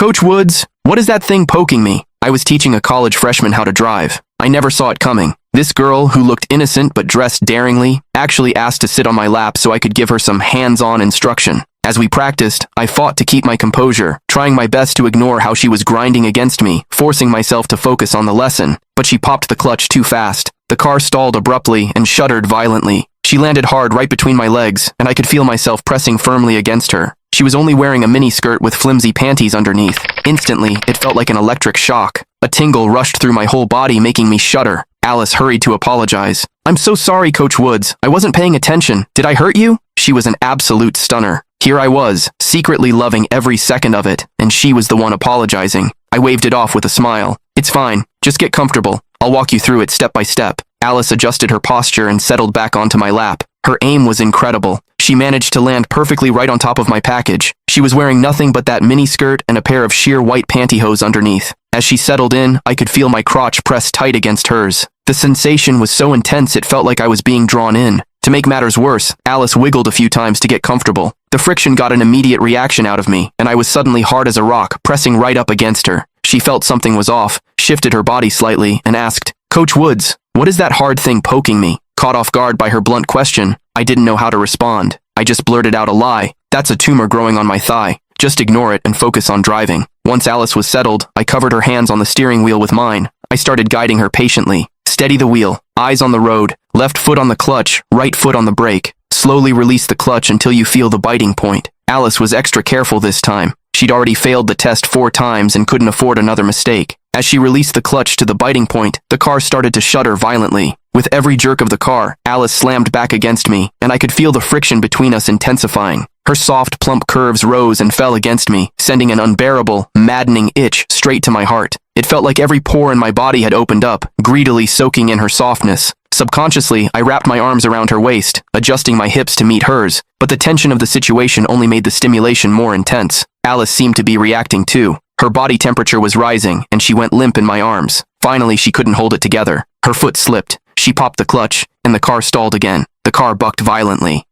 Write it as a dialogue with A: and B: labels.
A: Coach Woods, what is that thing poking me? I was teaching a college freshman how to drive. I never saw it coming. This girl, who looked innocent but dressed daringly, actually asked to sit on my lap so I could give her some hands-on instruction. As we practiced, I fought to keep my composure, trying my best to ignore how she was grinding against me, forcing myself to focus on the lesson. But she popped the clutch too fast. The car stalled abruptly and shuddered violently. She landed hard right between my legs, and I could feel myself pressing firmly against her. She was only wearing a miniskirt with flimsy panties underneath. Instantly, it felt like an electric shock. A tingle rushed through my whole body, making me shudder. Alice hurried to apologize. "I'm so sorry, Coach Woods. I wasn't paying attention. Did I hurt you?" She was an absolute stunner. Here I was, secretly loving every second of it, and she was the one apologizing. I waved it off with a smile. "It's fine. Just get comfortable. I'll walk you through it step by step." Alice adjusted her posture and settled back onto my lap. Her aim was incredible. She managed to land perfectly right on top of my package. She was wearing nothing but that miniskirt and a pair of sheer white pantyhose underneath. As she settled in, I could feel my crotch press tight against hers. The sensation was so intense it felt like I was being drawn in. To make matters worse, Alice wiggled a few times to get comfortable. The friction got an immediate reaction out of me, and I was suddenly hard as a rock, pressing right up against her. She felt something was off, shifted her body slightly, and asked, "Coach Woods, what is that hard thing poking me?" Caught off guard by her blunt question, I didn't know how to respond. I just blurted out a lie. "That's a tumor growing on my thigh. Just ignore it and focus on driving." Once Alice was settled, I covered her hands on the steering wheel with mine. I started guiding her patiently. Steady the wheel, eyes on the road, left foot on the clutch, right foot on the brake. Slowly release the clutch until you feel the biting point. Alice was extra careful this time. She'd already failed the test 4 times and couldn't afford another mistake. As she released the clutch to the biting point, the car started to shudder violently. With every jerk of the car, Alice slammed back against me, and I could feel the friction between us intensifying. Her soft, plump curves rose and fell against me, sending an unbearable, maddening itch straight to my heart. It felt like every pore in my body had opened up, greedily soaking in her softness. Subconsciously, I wrapped my arms around her waist, adjusting my hips to meet hers, but the tension of the situation only made the stimulation more intense. Alice seemed to be reacting too. Her body temperature was rising, and she went limp in my arms. Finally, she couldn't hold it together. Her foot slipped. She popped the clutch, and the car stalled again. The car bucked violently.